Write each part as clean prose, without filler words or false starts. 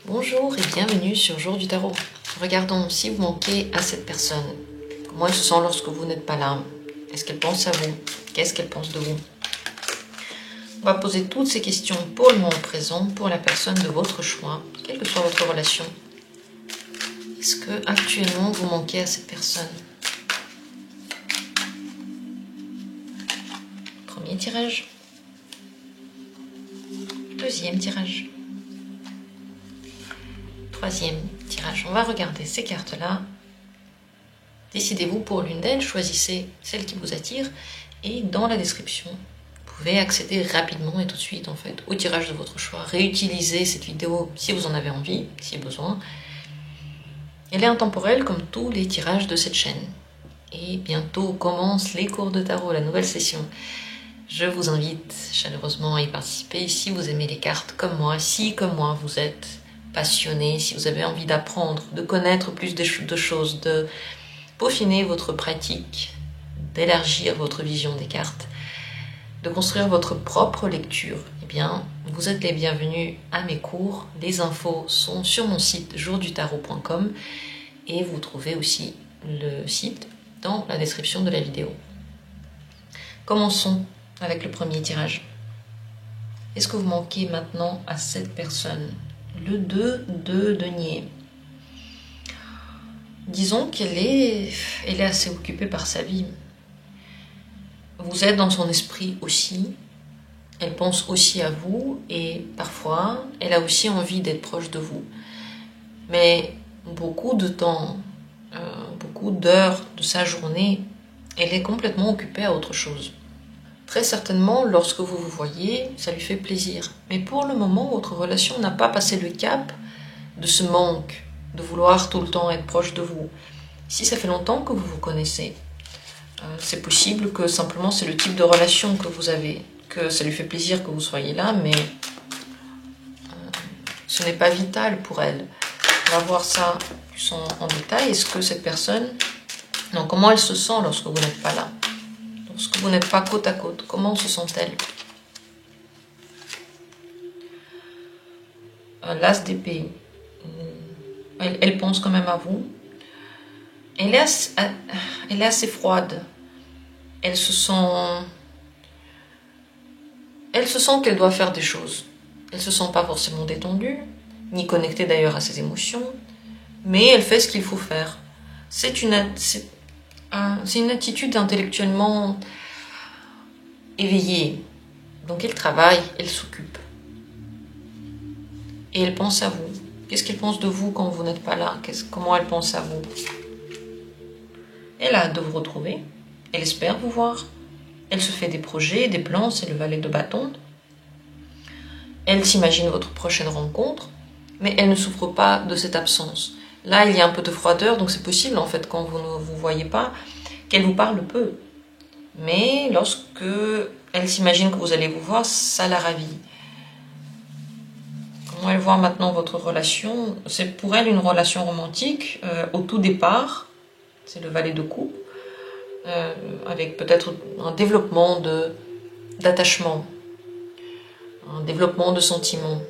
Bonjour et bienvenue sur Jour du Tarot. Regardons si vous manquez à cette personne. Comment elle se sent lorsque vous n'êtes pas là? Est-ce qu'elle pense à vous? Qu'est-ce qu'elle pense de vous? On va poser toutes ces questions pour le moment présent, pour la personne de votre choix, quelle que soit votre relation. Est-ce que actuellement vous manquez à cette personne? Premier tirage. Deuxième tirage. Troisième tirage. On va regarder ces cartes-là. Décidez-vous pour l'une d'elles, choisissez celle qui vous attire et dans la description, vous pouvez accéder rapidement et tout de suite en fait au tirage de votre choix. Réutilisez cette vidéo si vous en avez envie, si besoin. Elle est intemporelle comme tous les tirages de cette chaîne. Et bientôt commencent les cours de tarot, la nouvelle session. Je vous invite chaleureusement à y participer si vous aimez les cartes comme moi, si comme moi vous êtes passionné, si vous avez envie d'apprendre, de connaître plus de choses, de peaufiner votre pratique, d'élargir votre vision des cartes, de construire votre propre lecture, eh bien, vous êtes les bienvenus à mes cours. Les infos sont sur mon site jourdutarot.com et vous trouvez aussi le site dans la description de la vidéo. Commençons avec le premier tirage. Est-ce que vous manquez maintenant à cette personne? Le 2 de denier. Disons qu'elle est assez occupée par sa vie. Vous êtes dans son esprit aussi. Elle pense aussi à vous et parfois, elle a aussi envie d'être proche de vous. Mais beaucoup de temps, beaucoup d'heures de sa journée, elle est complètement occupée à autre chose. Très certainement, lorsque vous vous voyez, ça lui fait plaisir. Mais pour le moment, votre relation n'a pas passé le cap de ce manque, de vouloir tout le temps être proche de vous. Si ça fait longtemps que vous vous connaissez, c'est possible que simplement c'est le type de relation que vous avez, que ça lui fait plaisir que vous soyez là, mais ce n'est pas vital pour elle. On va voir ça plus en détail. Est-ce que cette personne... Non, comment elle se sent lorsque vous n'êtes pas là? Lorsque vous n'êtes pas côte à côte, comment se sent-elle? L'as d'épée. Elle pense quand même à vous. Elle est assez froide. Elle se sent qu'elle doit faire des choses. Elle se sent pas forcément détendue, ni connectée d'ailleurs à ses émotions, mais elle fait ce qu'il faut faire. C'est une attitude intellectuellement éveillée. Donc elle travaille, elle s'occupe. Et elle pense à vous. Qu'est-ce qu'elle pense de vous quand vous n'êtes pas là? Comment elle pense à vous? Elle a hâte de vous retrouver. Elle espère vous voir. Elle se fait des projets, des plans, c'est le valet de bâton. Elle s'imagine votre prochaine rencontre, mais elle ne souffre pas de cette absence. Là, il y a un peu de froideur, donc c'est possible, en fait, quand vous ne vous voyez pas, qu'elle vous parle peu. Mais lorsque elle s'imagine que vous allez vous voir, ça la ravit. Comment elle voit maintenant votre relation? C'est pour elle une relation romantique. Au tout départ, c'est le valet de coupe, avec peut-être un développement d'attachement, un développement de sentiments.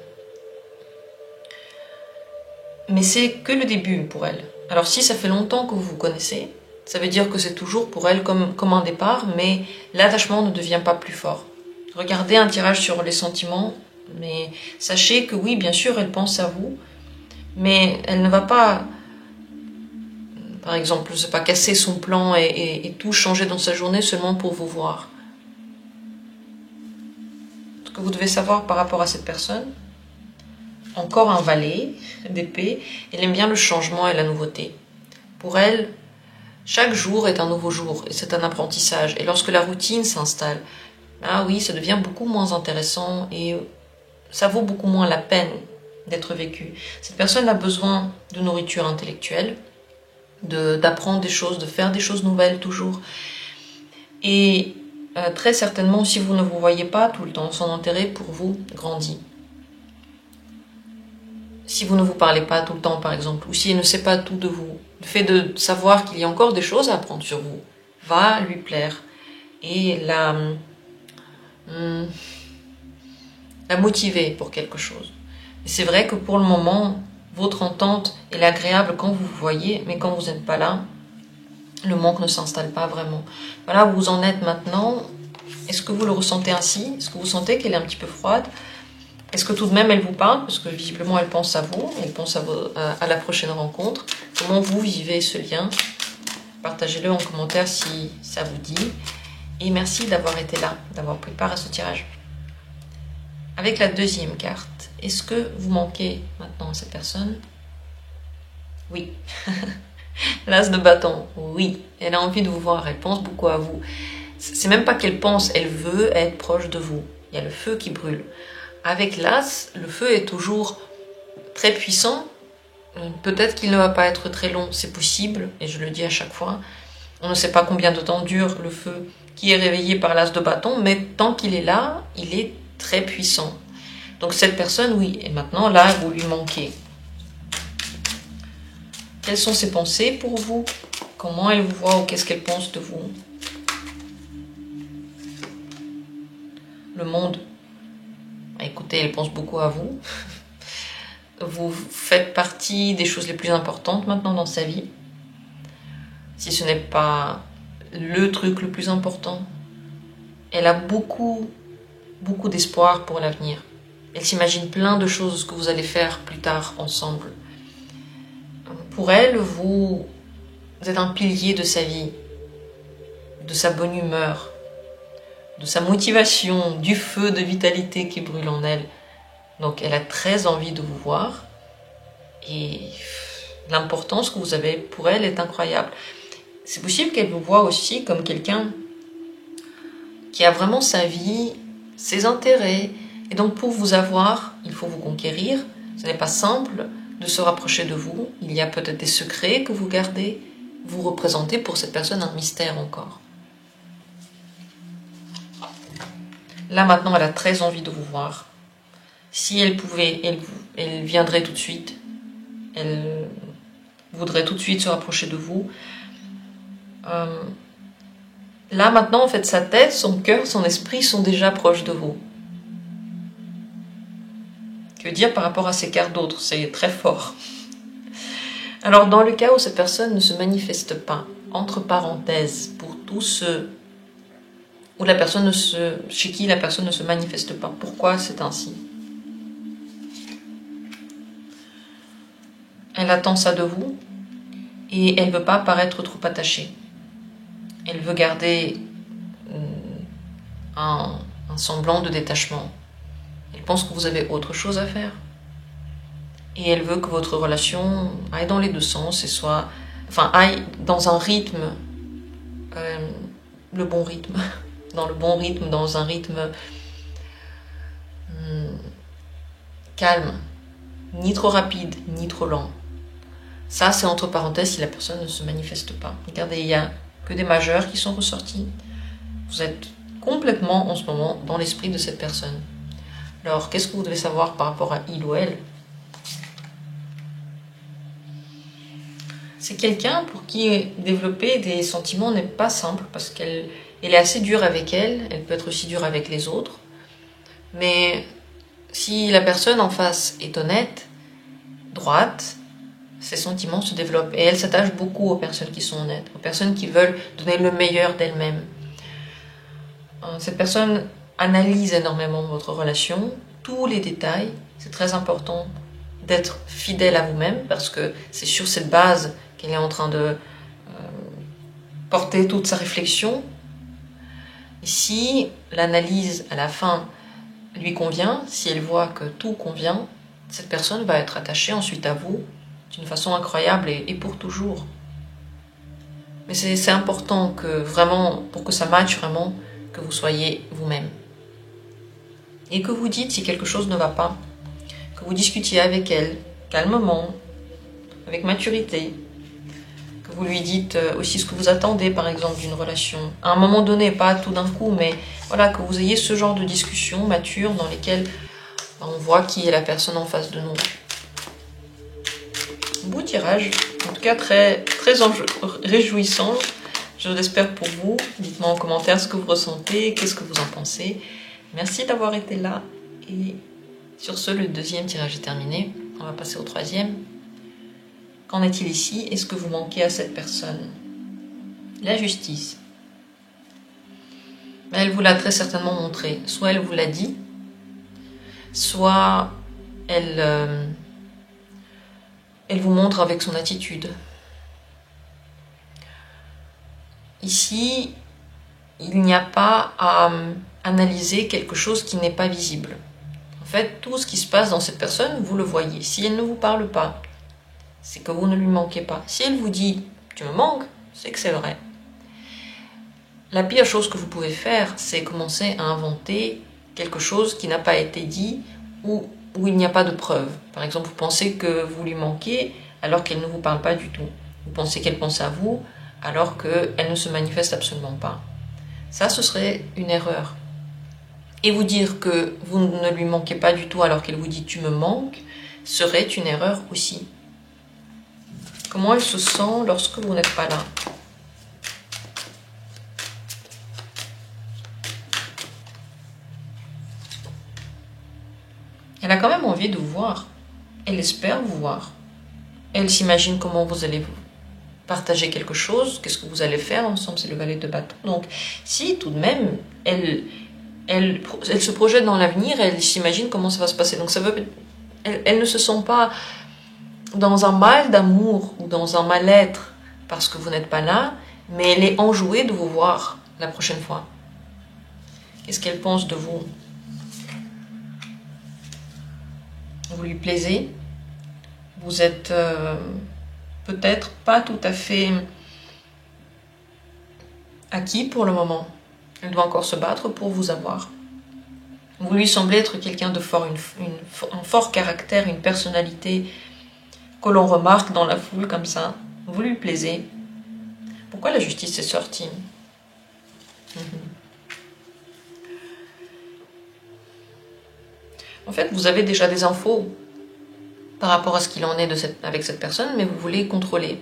Mais c'est que le début pour elle. Alors si ça fait longtemps que vous vous connaissez, ça veut dire que c'est toujours pour elle comme un départ, mais l'attachement ne devient pas plus fort. Regardez un tirage sur les sentiments, mais sachez que oui, bien sûr, elle pense à vous, mais elle ne va pas, par exemple, je sais pas, casser son plan et tout changer dans sa journée seulement pour vous voir. Ce que vous devez savoir par rapport à cette personne, encore un valet d'épée, elle aime bien le changement et la nouveauté. Pour elle, chaque jour est un nouveau jour et c'est un apprentissage. Et lorsque la routine s'installe, ah oui, ça devient beaucoup moins intéressant et ça vaut beaucoup moins la peine d'être vécu. Cette personne a besoin de nourriture intellectuelle, d'apprendre des choses, de faire des choses nouvelles toujours. Et très certainement, si vous ne vous voyez pas tout le temps, son intérêt pour vous grandit. Si vous ne vous parlez pas tout le temps, par exemple, ou si elle ne sait pas tout de vous, le fait de savoir qu'il y a encore des choses à apprendre sur vous va lui plaire. et la motiver pour quelque chose. Et c'est vrai que pour le moment, votre entente est agréable quand vous vous voyez, mais quand vous n'êtes pas là, le manque ne s'installe pas vraiment. Voilà où vous en êtes maintenant. Est-ce que vous le ressentez ainsi? Est-ce que vous sentez qu'elle est un petit peu froide? Est-ce que tout de même elle vous parle? Parce que visiblement elle pense à vous, elle pense à la prochaine rencontre. Comment vous vivez ce lien? Partagez-le en commentaire si ça vous dit. Et merci d'avoir été là, d'avoir pris part à ce tirage. Avec la deuxième carte, est-ce que vous manquez maintenant à cette personne? Oui. L'as de bâton, oui. Elle a envie de vous voir, elle pense beaucoup à vous. C'est même pas qu'elle pense, elle veut être proche de vous. Il y a le feu qui brûle. Avec l'as, le feu est toujours très puissant. Peut-être qu'il ne va pas être très long, c'est possible, et je le dis à chaque fois. On ne sait pas combien de temps dure le feu qui est réveillé par l'as de bâton, mais tant qu'il est là, il est très puissant. Donc cette personne, oui, et maintenant là, vous lui manquez. Quelles sont ses pensées pour vous? Comment elle vous voit ou qu'est-ce qu'elle pense de vous? Le monde, écoutez, elle pense beaucoup à vous. Vous faites partie des choses les plus importantes maintenant dans sa vie. Si ce n'est pas le truc le plus important. Elle a beaucoup d'espoir pour l'avenir. Elle s'imagine plein de choses que vous allez faire plus tard ensemble. Pour elle, vous êtes un pilier de sa vie, de sa bonne humeur, de sa motivation, du feu de vitalité qui brûle en elle. Donc elle a très envie de vous voir et l'importance que vous avez pour elle est incroyable. C'est possible qu'elle vous voie aussi comme quelqu'un qui a vraiment sa vie, ses intérêts. Et donc pour vous avoir, il faut vous conquérir. Ce n'est pas simple de se rapprocher de vous. Il y a peut-être des secrets que vous gardez. Vous représentez pour cette personne un mystère encore. Là maintenant, elle a très envie de vous voir. Si elle pouvait, elle viendrait tout de suite. Elle voudrait tout de suite se rapprocher de vous. Là maintenant, en fait, sa tête, son cœur, son esprit sont déjà proches de vous. Que dire par rapport à ces cartes d'autres? C'est très fort. Alors, dans le cas où cette personne ne se manifeste pas, entre parenthèses, pour tous ceux où chez qui la personne ne se manifeste pas, pourquoi c'est ainsi? Elle attend ça de vous et elle ne veut pas paraître trop attachée. Elle veut garder un semblant de détachement. Elle pense que vous avez autre chose à faire. Et elle veut que votre relation aille dans les deux sens et aille dans un rythme, le bon rythme, dans un rythme calme, ni trop rapide, ni trop lent. Ça, c'est entre parenthèses si la personne ne se manifeste pas. Regardez, il n'y a que des majeurs qui sont ressortis. Vous êtes complètement en ce moment dans l'esprit de cette personne. Alors, qu'est-ce que vous devez savoir par rapport à il ou elle? C'est quelqu'un pour qui développer des sentiments n'est pas simple parce qu'elle est assez dure avec elle peut être aussi dure avec les autres. Mais si la personne en face est honnête, droite, ses sentiments se développent et elle s'attache beaucoup aux personnes qui sont honnêtes, aux personnes qui veulent donner le meilleur d'elles-mêmes. Cette personne analyse énormément votre relation, tous les détails. C'est très important d'être fidèle à vous-même parce que c'est sur cette base qu'elle est en train de porter toute sa réflexion. Et si l'analyse à la fin lui convient, si elle voit que tout convient, cette personne va être attachée ensuite à vous d'une façon incroyable et pour toujours. Mais c'est important que vraiment, pour que ça matche vraiment, que vous soyez vous-même. Et que vous dites si quelque chose ne va pas, que vous discutiez avec elle, calmement, avec maturité, que vous lui dites aussi ce que vous attendez, par exemple, d'une relation. À un moment donné, pas tout d'un coup, mais voilà, que vous ayez ce genre de discussion mature dans lesquelles on voit qui est la personne en face de nous. Beau tirage, en tout cas très réjouissant. Je l'espère pour vous. Dites-moi en commentaire ce que vous ressentez, qu'est-ce que vous en pensez. Merci d'avoir été là. Et sur ce, le deuxième tirage est terminé. On va passer au troisième. Qu'en est-il ici? Est-ce que vous manquez à cette personne? La justice. Elle vous l'a très certainement montré. Soit elle vous l'a dit, soit elle vous montre avec son attitude. Ici, il n'y a pas à analyser quelque chose qui n'est pas visible. En fait, tout ce qui se passe dans cette personne, vous le voyez. Si elle ne vous parle pas, c'est que vous ne lui manquez pas. Si elle vous dit « tu me manques », c'est que c'est vrai. La pire chose que vous pouvez faire, c'est commencer à inventer quelque chose qui n'a pas été dit ou où il n'y a pas de preuve. Par exemple, vous pensez que vous lui manquez alors qu'elle ne vous parle pas du tout. Vous pensez qu'elle pense à vous alors qu'elle ne se manifeste absolument pas. Ça, ce serait une erreur. Et vous dire que vous ne lui manquez pas du tout alors qu'elle vous dit « tu me manques » serait une erreur aussi. Comment elle se sent lorsque vous n'êtes pas là? Elle a quand même envie de vous voir. Elle espère vous voir. Elle s'imagine comment vous allez partager quelque chose, qu'est-ce que vous allez faire ensemble, c'est le valet de bâton. Donc, si tout de même, elle se projette dans l'avenir, elle s'imagine comment ça va se passer. Donc, elle ne se sent pas dans un mal d'amour ou dans un mal-être parce que vous n'êtes pas là, mais elle est enjouée de vous voir la prochaine fois. Qu'est-ce qu'elle pense de vous? Vous lui plaisez? Vous êtes peut-être pas tout à fait acquis pour le moment. Elle doit encore se battre pour vous avoir. Vous lui semblez être quelqu'un de fort, un fort caractère, une personnalité que l'on remarque dans la foule comme ça. Vous lui plaisez. Pourquoi la justice est sortie? En fait, vous avez déjà des infos par rapport à ce qu'il en est avec cette personne, mais vous voulez contrôler.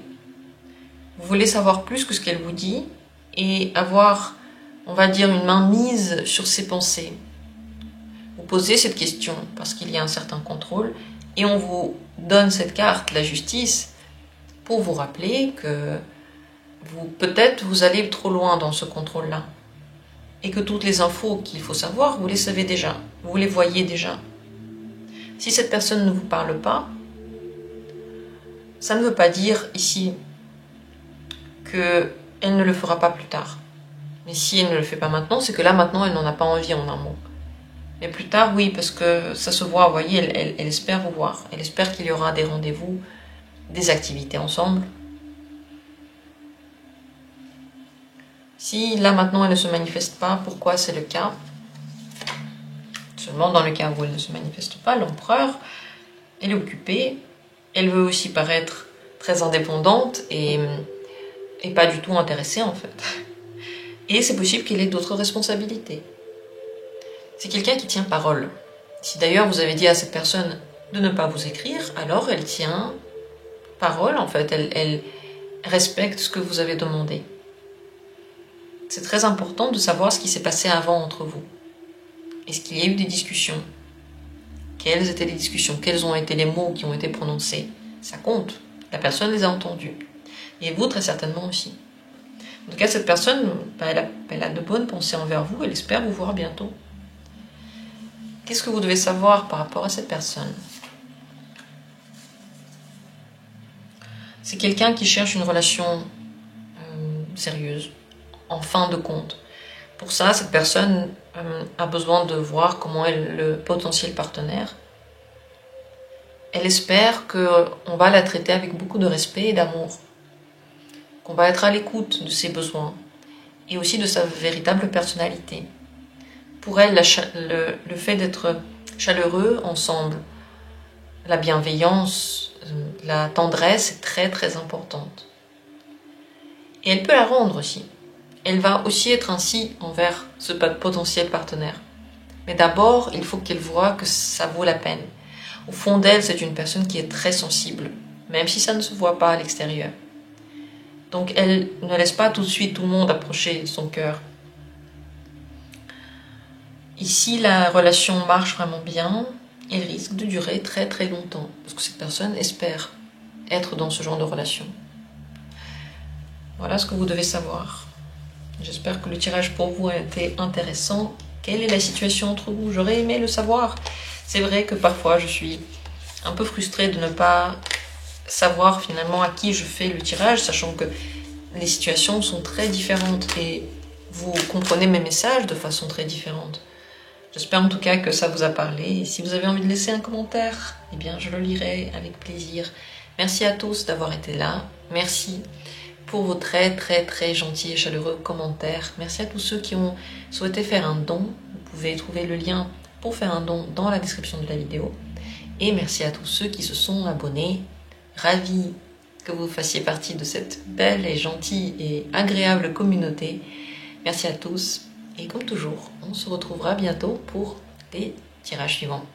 Vous voulez savoir plus que ce qu'elle vous dit et avoir, on va dire, une main mise sur ses pensées. Vous posez cette question parce qu'il y a un certain contrôle et on vous donne cette carte, la justice, pour vous rappeler que peut-être vous allez trop loin dans ce contrôle-là et que toutes les infos qu'il faut savoir, vous les savez déjà, vous les voyez déjà. Si cette personne ne vous parle pas, ça ne veut pas dire ici qu'elle ne le fera pas plus tard. Mais si elle ne le fait pas maintenant, c'est que là maintenant elle n'en a pas envie en un mot. Mais plus tard, oui, parce que ça se voit, vous voyez, elle espère vous voir. Elle espère qu'il y aura des rendez-vous, des activités ensemble. Si là maintenant elle ne se manifeste pas, pourquoi c'est le cas? Seulement dans le cas où elle ne se manifeste pas, l'empereur, elle est occupée, elle veut aussi paraître très indépendante et pas du tout intéressée en fait. Et c'est possible qu'elle ait d'autres responsabilités. C'est quelqu'un qui tient parole. Si d'ailleurs vous avez dit à cette personne de ne pas vous écrire, alors elle tient parole en fait, elle respecte ce que vous avez demandé. C'est très important de savoir ce qui s'est passé avant entre vous. Est-ce qu'il y a eu des discussions? Quelles étaient les discussions? Quels ont été les mots qui ont été prononcés? Ça compte. La personne les a entendus. Et vous, très certainement aussi. En tout cas, cette personne, elle a de bonnes pensées envers vous. Elle espère vous voir bientôt. Qu'est-ce que vous devez savoir par rapport à cette personne? C'est quelqu'un qui cherche une relation sérieuse, en fin de compte. Pour ça, cette personne a besoin de voir comment est le potentiel partenaire. Elle espère qu'on va la traiter avec beaucoup de respect et d'amour, qu'on va être à l'écoute de ses besoins et aussi de sa véritable personnalité. Pour elle, le fait d'être chaleureux ensemble, la bienveillance, la tendresse est très très importante. Et elle peut la rendre aussi. Elle va aussi être ainsi envers ce potentiel partenaire. Mais d'abord, il faut qu'elle voie que ça vaut la peine. Au fond d'elle, c'est une personne qui est très sensible, même si ça ne se voit pas à l'extérieur. Donc elle ne laisse pas tout de suite tout le monde approcher son cœur. Ici, la relation marche vraiment bien. Elle risque de durer très très longtemps. Parce que cette personne espère être dans ce genre de relation. Voilà ce que vous devez savoir. J'espère que le tirage pour vous a été intéressant. Quelle est la situation entre vous? J'aurais aimé le savoir. C'est vrai que parfois je suis un peu frustrée de ne pas savoir finalement à qui je fais le tirage, sachant que les situations sont très différentes et vous comprenez mes messages de façon très différente. J'espère en tout cas que ça vous a parlé. Et si vous avez envie de laisser un commentaire, eh bien je le lirai avec plaisir. Merci à tous d'avoir été là. Merci pour vos très très très gentils et chaleureux commentaires. Merci à tous ceux qui ont souhaité faire un don. Vous pouvez trouver le lien pour faire un don dans la description de la vidéo. Et merci à tous ceux qui se sont abonnés. Ravi que vous fassiez partie de cette belle et gentille et agréable communauté. Merci à tous. Et comme toujours, on se retrouvera bientôt pour les tirages suivants.